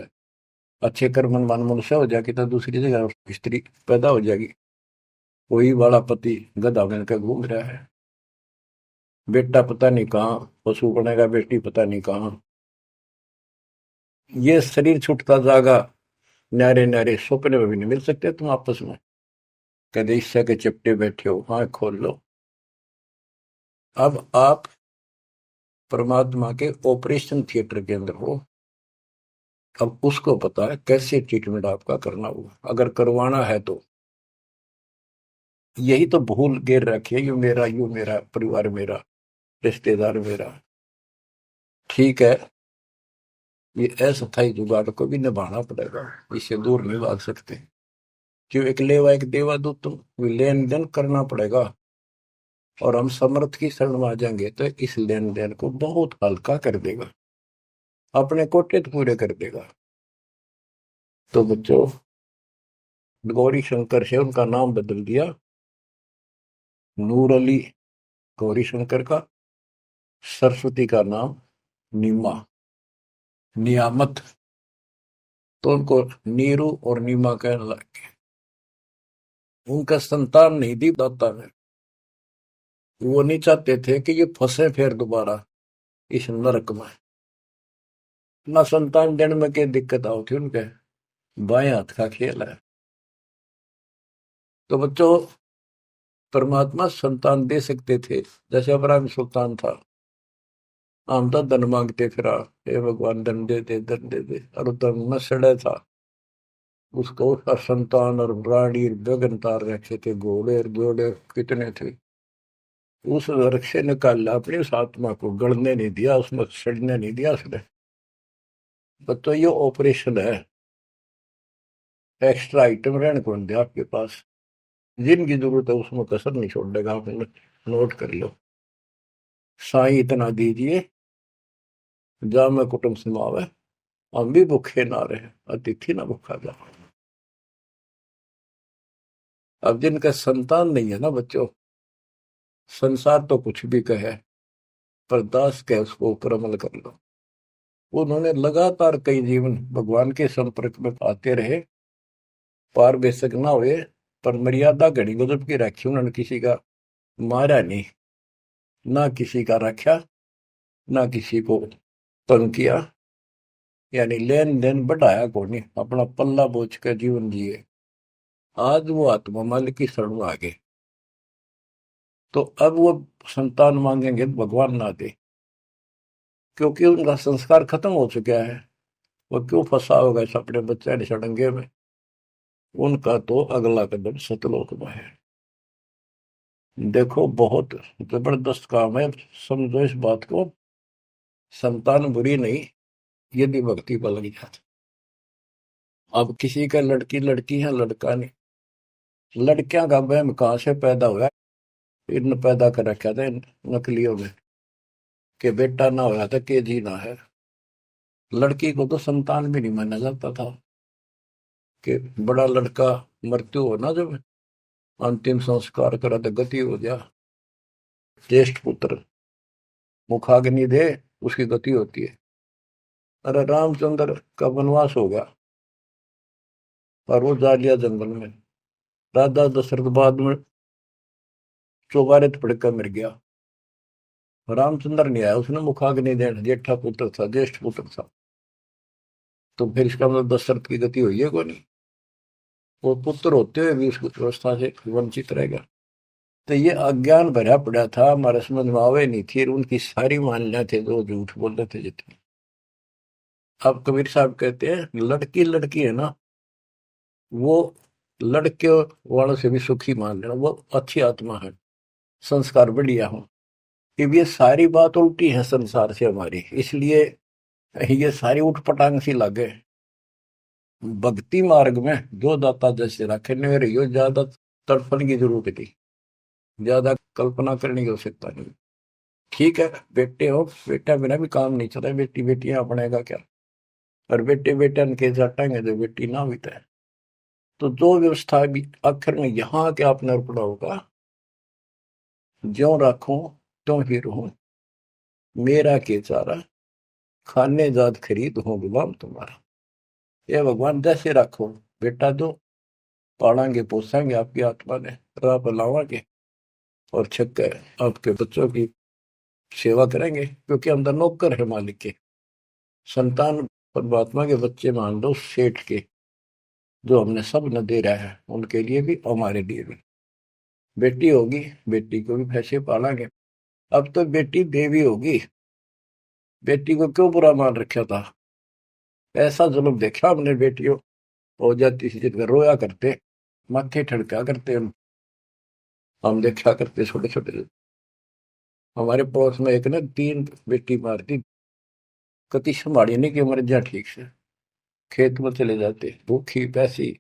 अच्छे कर्म मन मनुष्य हो जाएगी, तो दूसरी जगह स्त्री पैदा हो जाएगी, वही वाला पति गधा बनकर घूम रहा है, बेटा पता नहीं कहाँ पशु बनेगा, बेटी पता नहीं कहाँ। ये शरीर छूटता जागा, न्यारे न्यारे सपने में भी नहीं मिल सकते तुम आपस में, कहते ईर्ष्या के चिपटे बैठे हो, हाँ खोल लो। अब आप परमात्मा के ऑपरेशन थिएटर के अंदर हो, अब उसको पता है कैसे ट्रीटमेंट आपका करना होगा, अगर करवाना है तो। यही तो भूल गिर रखी है, यू मेरा परिवार मेरा, रिश्तेदार मेरा। ठीक है, ये अस्थायी जुगाड़ को भी निभाना पड़ेगा, इससे दूर नहीं भाग सकते। क्यों, एक लेवा एक देवा दो तुम, लेन देन करना पड़ेगा, और हम समर्थ की शरण में आ जाएंगे तो इस लेन देन को बहुत हल्का कर देगा, अपने कोटे तो पूरे कर देगा। तो बच्चों, गौरी शंकर से उनका नाम बदल दिया, नूर अली गौरी शंकर का, सरस्वती का नाम नीमा, नियामत, तो उनको नीरू और नीमा कहने लगे। उनका संतान नहीं दी दाता ने, वो नहीं चाहते थे कि ये फंसे फिर दोबारा इस नरक में। ना संतान देने में क्या दिक्कत आओ थी उनके, बाएं हाथ का खेल है। तो बच्चों, परमात्मा संतान दे सकते थे, जैसे अब्राहम सुल्तान था, हम तो धन मांगते फिरा, हे भगवान धन दे दे धन दे दे, और धन में सड़े था, उसको उसका संतान और रानी गगन तार रखे थे, घोड़े घोड़े कितने थे। उस नरक से निकाला अपनी उस आत्मा को, गड़ने नहीं दिया, उसमें सड़ने नहीं दिया उसने। तो ये ऑपरेशन है। एक्स्ट्रा आइटम रहने कौन दे आपके पास, जिनकी जरूरत है उसमें कसर नहीं छोड़ेगा। आप नोट कर लो। साईं इतना दीजिए, जा मैं कुटुंब समावे, हम भी भूखे ना रहे, अतिथि ना भूखा जा। अब जिनका संतान नहीं है ना बच्चों, संसार तो कुछ भी कहे, पर दास के उसको ऊपर अमल कर लो। उन्होंने लगातार कई जीवन भगवान के संपर्क में आते रहे, पार बेशक ना हुए, पर मर्यादा घड़ी गजब की रखी उन्होंने। किसी का मारा नहीं, ना किसी का रखा, ना किसी को तंग किया, यानी लेन देन बढ़ाया को नहीं, अपना पल्ला बोझ कर जीवन जिए। आज वो आत्मा मालिक की शरण में आ गए, तो अब वो संतान मांगेंगे तो भगवान ना दे, क्योंकि उनका संस्कार खत्म हो चुका है। वो क्यों फंसा होगा इस अपने बच्चे ने सड़ंगे में। उनका तो अगला कदम सतलोक में है। देखो बहुत जबरदस्त काम है, समझो इस बात को। संतान बुरी नहीं, यदि भक्ति पर लग जाती। अब किसी का लड़की लड़की है, लड़का नहीं। लड़कियां का वहम कहाँ से पैदा हुआ? इन पैदा कर रखा था इन नकलियों में, कि बेटा ना होया था के जी ना है। लड़की को तो संतान भी नहीं माना जाता था, कि बड़ा लड़का मृत्यु हो ना, जब अंतिम संस्कार करा तो गति हो जा, ज्येष्ठ पुत्र मुखाग्नि दे, उसकी गति होती है। अरे रामचंद्र का वनवास हो गया और वो जा लिया जंगल में। राजा दशरथ बाद में चौबारे पड़कर मर गया। रामचंद्र नहीं आया, उसने मुखाग्नि देना, जेठा पुत्र था, ज्येष्ठ पुत्र था। तो फिर इसका मतलब दशरथ की गति हुई है को नहीं? वो पुत्र होते हुए भी उस व्यवस्था से वंचित रह गया। तो ये अज्ञान भरा पड़ा था, हमारे समझ में आवे नहीं थी। उनकी सारी मान्यता थे जो झूठ बोलते थे जितने। अब कबीर साहब कहते हैं लड़की लड़की है ना, वो लड़के वालों से भी सुखी मान लेना, वो अच्छी आत्मा है, संस्कार बढ़िया हो। अब ये सारी बात उल्टी है संसार से हमारी, इसलिए ये सारी उठपटांग सी लगे। भक्ति मार्ग में जो दाता जैसे रखने में रही हो, ज्यादा तड़पण की जरूरत नहीं, ज्यादा कल्पना करने की आवश्यकता नहीं। ठीक है, बेटे हो, बेटा बिना भी काम नहीं चला, बेटी बेटियां अपनेगा क्या? और बेटे बेटा के जाटेंगे जो बेटी ना हुई है। तो जो व्यवस्था भी आखिर में यहाँ के आपने पड़ा होगा, ज्यो राखूं त्यों ही रहूं, मेरा के चारा, खाने जात खरीद हो गुलाम तुम्हारा। ये भगवान जैसे रखो, बेटा दो, पालेंगे पोसेंगे आपकी आत्मा ने, राह पर लावांगे, और छक्के आपके बच्चों की सेवा करेंगे, क्योंकि अंदर नौकर है मालिक के। संतान परमात्मा के बच्चे मान लो, सेठ के, जो हमने सब न दे रहा है, उनके लिए भी हमारे लिए भी। बेटी होगी, बेटी को भी पैसे पालेंगे। अब तो बेटी देवी होगी, बेटी को क्यों बुरा मान रखा था? ऐसा जुल्म देखा हमने, बेटियों हो जाती थी जिनका रोया करते, माथे ठड़का करते, हम देखा करते छोटे छोटे। हमारे पड़ोस में एक ने 3 बेटी मार दी, कति संभाली नहीं कि मर जा ठीक से, खेत में चले जाते भूखी पैसी,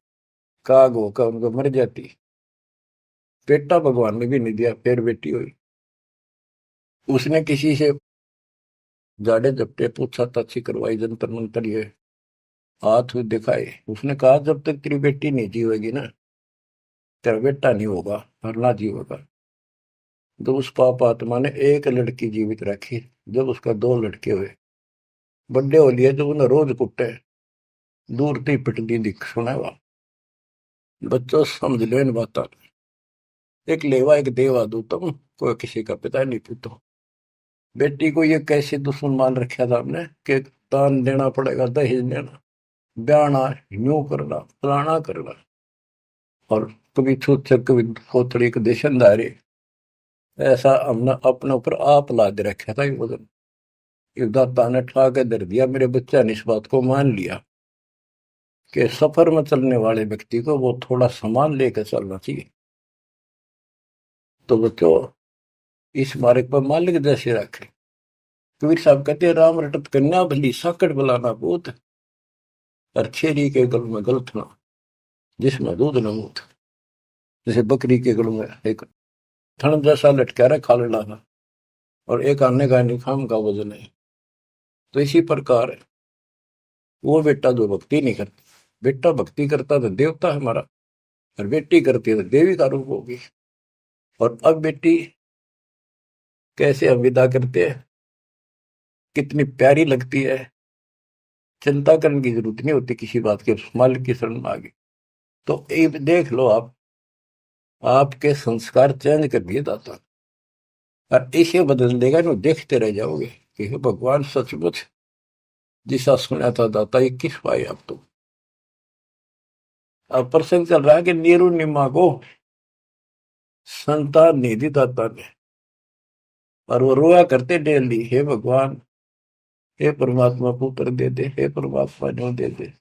काग होकर उनको मर जाती। बेटा भगवान ने भी नहीं दिया, फिर बेटी हुई। उसने किसी से जाड़े झपटे पूछा ताछी करवाई, जंतर मंतर ये हाथ दिखाए। उसने कहा जब तक तेरी बेटी नहीं जीवेगी ना, तेरा बेटा नहीं होगा, मरना जीवेगा। तो उस पाप आत्मा ने एक लड़की जीवित रखी, जब उसका 2 लड़के हुए, बड्डे हो लिए, जब उन्हें रोज कुटे, दूर थी पिटती दिख सुनावा। बच्चों समझ लो इन बात। एक लेवा एक देवा दूतम, कोई किसी का पिता नहीं पूतो। बेटी को ये कैसे दुश्मन मान रखा था हमने, कि दान देना पड़ेगा, दहेज देना, ब्याना, यूं करना, फलाना करना, और कभी छूत कभी खोतड़ी के देशनदारी। ऐसा हमने अपने ऊपर आप लाद रखा था। ये वजन दाता ने ठा के दर दिया, मेरे बच्चा ने इस बात को मान लिया कि सफर में चलने वाले व्यक्ति को वो थोड़ा सामान लेकर चलना चाहिए। तो बच्चों, इस मार्ग पर मालिक जैसे रखे। कबीर साहब कहते हैं, राम रटत कन्या भली साकट बुलाना पूत, और छेरी के गल में गलथना जिसमें दूध न मूत। जैसे बकरी के गल में एक थन जैसा लटका रहा खाल डाला, और एक आने का निखाम का वजन है। तो इसी प्रकार वो बेटा जो भक्ति नहीं करता, बेटा भक्ति करता तो देवता हमारा, और बेटी करती है तो देवी का रूप होगी। और अब बेटी कैसे हम विदा करते हैं, कितनी प्यारी लगती है, चिंता करने की जरूरत नहीं होती किसी बात के, मालिक की शरण में आ गई। तो एक देख लो आप, आपके संस्कार चेंज कर दिए दाता, और इसे बदल देगा ना, देखते रह जाओगे कि हे भगवान सचमुच जिसा सुना था दाता ये किस पाए आप। तो अब प्रसंग चल रहा है कि नीरू निम्मा को संतान नहीं दी दाता ने, और वो रोया करते डेली, हे भगवान, हे परमात्मा पुत्र दे दे, हे परमात्मा जो दे दे।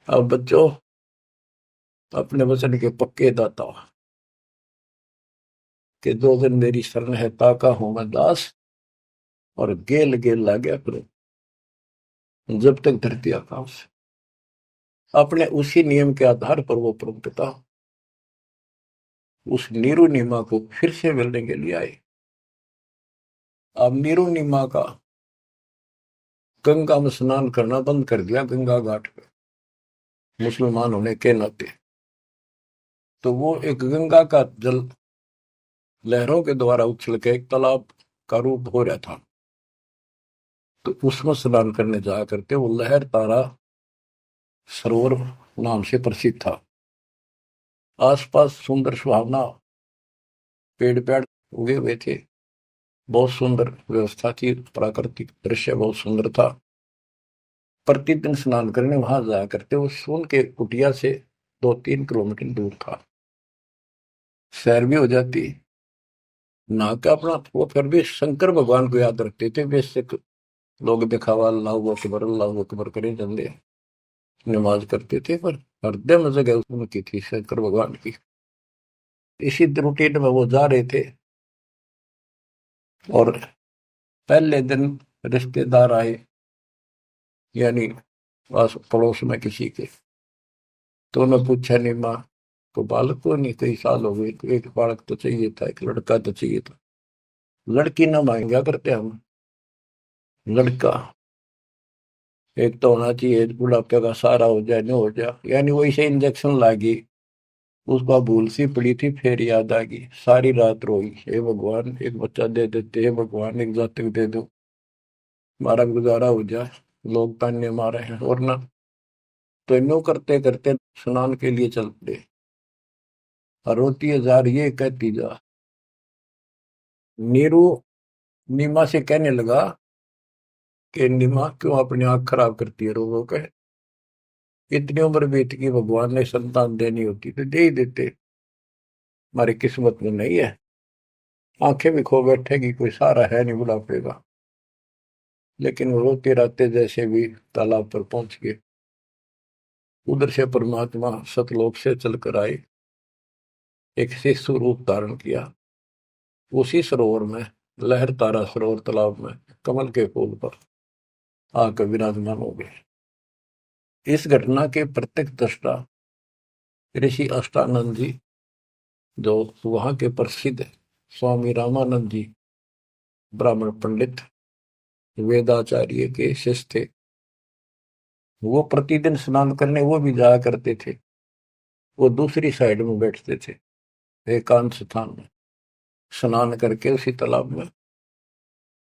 अब बच्चों, अपने वचन के पक्के दाता कि दो दिन मेरी शरण है, ताका हूं मैं दास, और गेल गेल ला गया करो जब तक धरती आकाश। अपने उसी नियम के आधार पर वो परम पिता उस नीरू नीमा को फिर से मिलने के लिए आए। अब नीरू नीमा का गंगा में स्नान करना बंद कर दिया, गंगा घाट पे मुसलमान होने के नाते। तो वो एक गंगा का जल लहरों के द्वारा उछल के एक तालाब का रूप हो रहा था। तो उसमें स्नान करने जाया करते, वो लहर तारा सरोवर नाम से प्रसिद्ध था। आसपास सुंदर सुहावना पेड़ पेड़ उगे हुए थे, बहुत सुंदर व्यवस्था थी, प्राकृतिक दृश्य बहुत सुंदर था। प्रतिदिन स्नान करने वहां जाया करते। वो सोन के कुटिया से 2-3 किलोमीटर दूर था, सैर भी हो जाती, ना का अपना। वो फिर भी शंकर भगवान को याद रखते थे। बेशक लोग दिखावा अल्लाह अकबर करे चंदे नमाज करते थे, पर हृदय में जगह उनकी थी शंकर भगवान की। इसी रूटीन में वो जा रहे थे, और पहले दिन रिश्तेदार आए, यानी पास पड़ोस में किसी के। तो उन्होंने पूछा, नहीं माँ को बालक को नहीं, कई साल हो गए, एक बालक तो चाहिए था, एक लड़का तो चाहिए था। लड़की ना मांगा करते हम, लड़का एक तो होना चाहिए, बुढ़ापे का सारा हो जाए, नहीं हो जाए। यानी वही से इंजेक्शन लागी, उसका भूल सी पड़ी थी, फिर याद आ गई, सारी रात रोई, हे भगवान एक बच्चा दे देते, हे भगवान एक जातक दे दो, हमारा गुजारा हो जाए, लोग ताने मारे हैं। और ना तो इनो करते करते स्नान के लिए चल पड़े, और रोती है जा रही है, कहती जा। नीरू नीमा से कहने लगा कि नीमा क्यों अपनी आंख खराब करती है रोगों के, इतनी उम्र बीत गई, भगवान ने संतान देनी होती तो दे ही देते, हमारी किस्मत में नहीं है। आंखें भी खो बैठेगी, कोई सहारा है नहीं बुढ़ापे का। लेकिन वो रोते रहते, जैसे भी तालाब पर पहुंच गए। उधर से परमात्मा सतलोक से चलकर आए, एक शिशु रूप धारण किया। उसी सरोवर में, लहर तारा सरोवर तालाब में, कमल के फूल पर आकर विराजमान हो गए। इस घटना के प्रत्यक्ष दृष्टा ऋषि अष्टानंद जी, जो वहां के प्रसिद्ध स्वामी रामानंद जी ब्राह्मण पंडित वेदाचार्य के शिष्य थे, वो प्रतिदिन स्नान करने वो भी जाया करते थे। वो दूसरी साइड में बैठते थे, एकांत स्थान में, स्नान करके उसी तालाब में।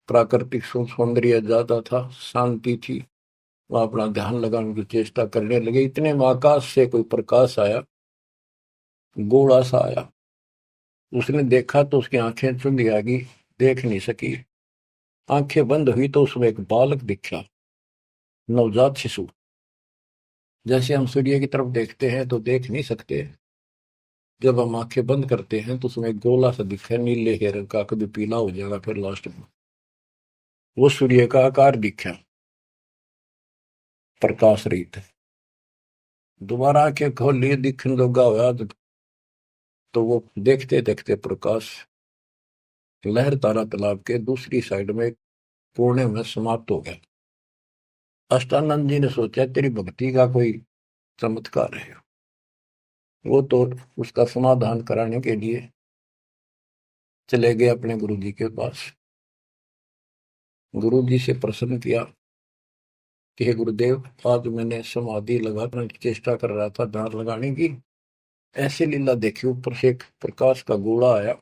प्राकृतिक सौंदर्य ज्यादा था, शांति थी, वह अपना ध्यान लगाने की चेष्टा करने लगे। इतने में आकाश से कोई प्रकाश आया, गोला सा आया। उसने देखा तो उसकी आंखें चुंध आ गई, देख नहीं सकी। आंखें बंद हुई तो उसमें एक बालक दिखा, नवजात शिशु। जैसे हम सूर्य की तरफ देखते हैं तो देख नहीं सकते, जब हम आंखें बंद करते हैं तो उसमें एक गोला सा दिखा, नीले के रंग का, कभी पीला हो जाएगा फिर लास्ट में। वो सूर्य का आकार दिखा, प्रकाश रहित। दोबारा आंखें खोल लिए, दिखने लगा हुआ तो वो देखते देखते प्रकाश लहर तारा तालाब के दूसरी साइड में कोने में समाप्त हो गया। अष्टानंद जी ने सोचा तेरी भक्ति का कोई चमत्कार है। वो तो उसका समाधान कराने के लिए चले गए अपने गुरु जी के पास। गुरु जी से प्रश्न किया कि हे गुरुदेव, आज मैंने समाधि लगाने की चेष्टा कर रहा था, ध्यान लगाने की, ऐसी लीला देखी, ऊपर से एक प्रकाश का गोला आया,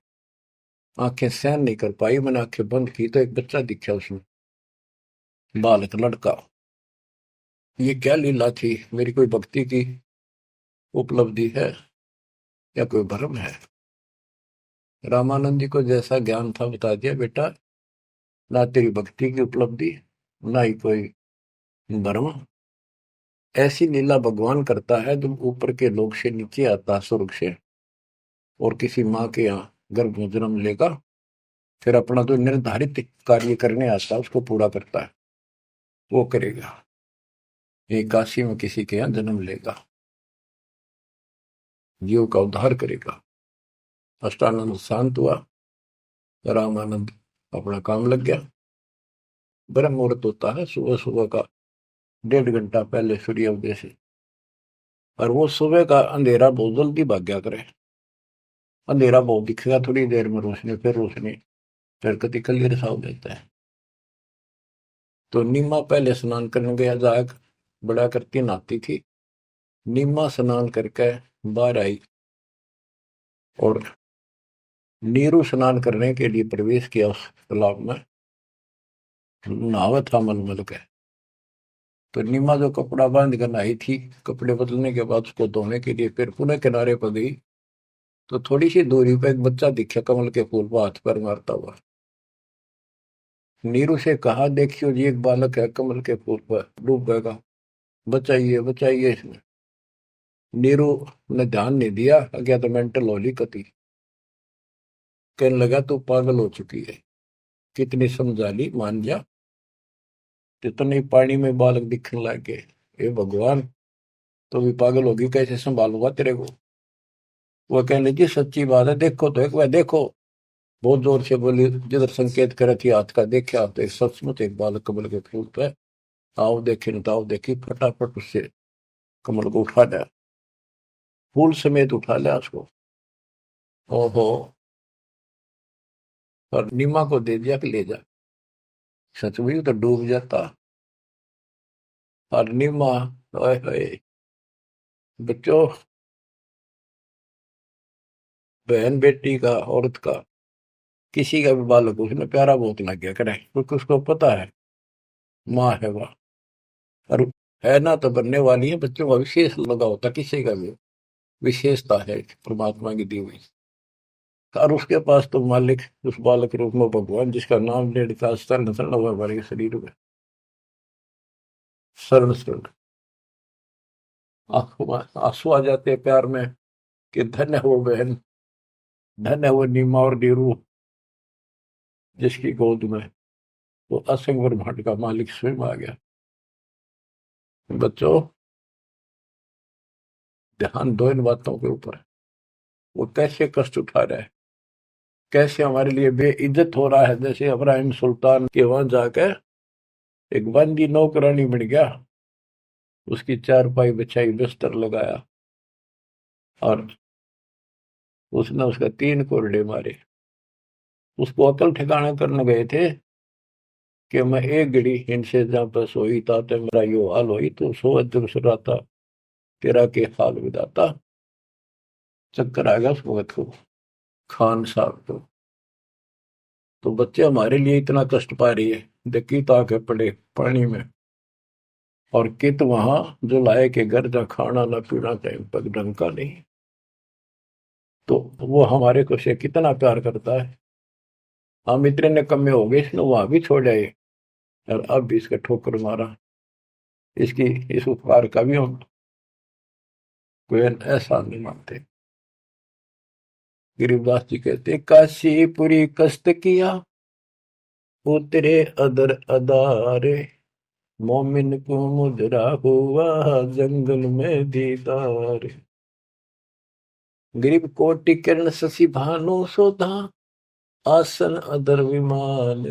आंखें सहन नहीं कर पाई, मैंने आंखें बंद की तो एक बच्चा दिखा उसमें, बालक लड़का। ये क्या लीला थी? मेरी कोई भक्ति की उपलब्धि है या कोई भ्रम है? रामानंद जी को जैसा ज्ञान था बता दिया, बेटा ना तेरी भक्ति की उपलब्धि, ना ही कोई भ्रम। ऐसी लीला भगवान करता है जब ऊपर के लोक से नीचे आता है, स्वर्ग से, और किसी माँ के यहाँ गर्भ में जन्म लेगा, फिर अपना जो निर्धारित कार्य करने आता है उसको पूरा करता है, वो करेगा। ये काशी में किसी के यहाँ जन्म लेगा, जीव का उद्धार करेगा। अष्टानंद शांत हुआ, रामानंद अपना काम लग गया। ब्रह्म मुहूर्त होता है सुबह सुबह का, 1.5 घंटा पहले सूर्योदय से, और वो सुबह का अंधेरा बहुत जल्दी भाग गया करे। अंधेरा बहुत दिखेगा, थोड़ी देर में रोशनी, फिर रोशनी, फिर कति क्लियर सा हो जाता है। तो नीमा पहले स्नान करने गया, जाग बड़ा करती नहाती थी। नीमा स्नान करके बाहर आई और नीरू स्नान करने के लिए प्रवेश किया उस तालाब में, नहावा था मलमल के। तो नीमा जो कपड़ा बांध कर नहाई थी, कपड़े बदलने के बाद उसको धोने के लिए फिर पुनः किनारे पर गई, तो थोड़ी सी दूरी पर एक बच्चा दिखा कमल के फूल पर हाथ पर मारता हुआ। नीरू से कहा, देखियो जी एक बालक है कमल के फूल पर डूब गएगा, बचाइए बचाइए इसमें। नीरू ने ध्यान नहीं दिया, गया तो मेंटल होली कती, कहने लगा तू पागल हो चुकी है, कितनी समझा ली, मान जा। जितने पानी में बालक दिखने लगे, हे भगवान, तो भी पागल होगी, कैसे संभालूंगा तेरे को? वह कहने लगी सच्ची बात है, देखो तो एक बार देखो। बहुत जोर से बोली, जिधर संकेत करे थी हाथ का, देखा तो एक सचमुच एक बालक कमल के फूल पे, आओ देखे न ताओ देखी, फटाफट उससे कमल को उठा लिया, फूल समेत उठा लिया उसको। ओहो, और नीमा को दे दिया कि ले जा। सच में तो डूब जाता। और नीमा, ओए होए, बच्चों, बहन बेटी का, औरत का, किसी का भी बालक उसने प्यारा बहुत लग गया करे, क्योंकि उसको पता है माँ है वह, और है ना तो बनने वाली है। बच्चों का विशेष लगा होता, किसी का भी विशेषता है परमात्मा की दी हुई। और उसके पास तो मालिक उस बालक रूप में भगवान, जिसका नाम ले का शरण शरण हुआ हमारे शरीर में, शरण शरण। आंसू आ जाते हैं प्यार में कि धन्य है वो बहन, धन्य है वो नीमा और नीरू, जिसकी गोद में वो असंग ब्रह्मांड का मालिक स्वयं आ गया। बच्चों, ध्यान दो इन बातों के ऊपर। वो कैसे कष्ट उठा रहा है, कैसे हमारे लिए बेइज्जत हो रहा है। जैसे इब्राहिम सुल्तान के वहां जाकर एक बंदी नौकरानी बन गया, उसकी चारपाई बिछाई, बिस्तर लगाया, और उसने उसका 3 कोरडे मारे। उसको अकल ठिकाना करने गए थे कि मैं एक घड़ी इनसे जहाँ पर सोई था तो मेरा यो हाल होई, तो सो जब सुराता तेरा के हाल विदाता। चक्कर आ गया उस वक्त को, खान साहब को। तो बच्चे हमारे लिए इतना कष्ट पा रही है, देखी ताके पड़े पानी में, और कित वहां जो लाए के घर जा खाना न पीना टाइम पर ढंग का नहीं। तो वो हमारे को से कितना प्यार करता है। हम इतने निकम्मे हो गए, इसने वहां भी छोड़ आए और अब भी इसका ठोकर मारा। इसकी इस उपकार का भी हम कोई ऐसा नहीं मानते। गरीबदास जी कहते, काशीपुरी कष्ट किया उतरे अदर अदारे, मोमिन को मुजरा हुआ जंगल में दीदार। गरीब कोटि किरण शशि भानु सोधा, आसन अदर विमान,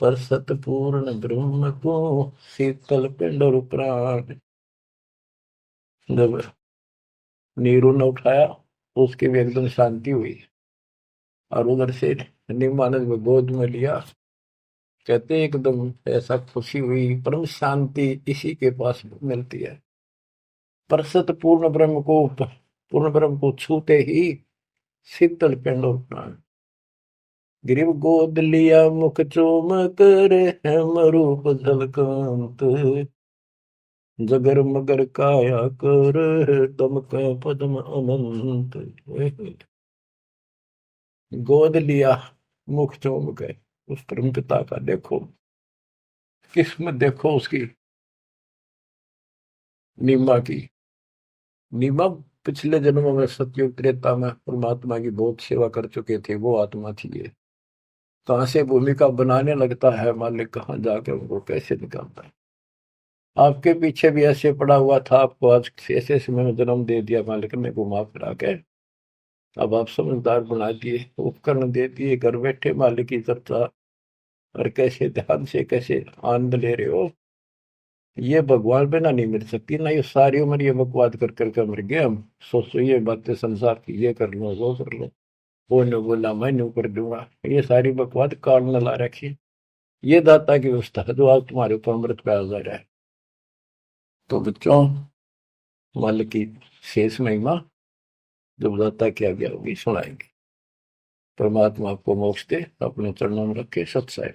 पर सतपूर्ण ब्रह्म को शीतल पिंड और प्राण। जब नीरू ने उठाया तो उसकी भी एकदम शांति हुई, और उधर से निमानस में गोद में लिया। कहते एकदम ऐसा खुशी हुई, परम शांति इसी के पास मिलती है। पर सतपूर्ण ब्रह्म को छूते ही शीतल पिंड और प्राण। गिरिव गोद लिया मुख चोम कर, हेम रूप झलकांत, जगर मगर काया कर, दमक पद्म अनंत। गोद लिया, मुख चूम गए उस परम पिता का। देखो किस्मत, देखो उसकी नीमा की। नीमा पिछले जन्मों में सतयुग त्रेता में परमात्मा की बहुत सेवा कर चुके थे, वो आत्मा थी ये। कहां से भूमिका बनाने लगता है मालिक, कहाँ जाके उनको कैसे निकालता है। आपके पीछे भी ऐसे पड़ा हुआ था, आपको आज ऐसे समय में जन्म दे दिया मालिक ने घुमा फिरा के। अब आप समझदार बना दिए, उपकरण दे दिए, घर बैठे मालिक की चर्चा, और कैसे ध्यान से कैसे आनंद ले रहे हो। ये भगवान बिना नहीं मिल सकती ना। ये सारी उम्र ये बकवाद कर करके मर गए हम। सोचो ये बातें संसार की, ये कर लो वो कर लो, वो ने बोला मैं न्यू कर दूंगा, ये सारी बकवाद कान न ला रखी। ये दाता की व्यवस्था है जो आज तुम्हारे ऊपर अमृत पे आ रहा है। तो बच्चों, मालिक की शेष महिमा जब दाता की आज्ञा होगी सुनाएंगे। परमात्मा आपको मोक्ष दे, अपने चरणों में रखे। सत साहिब।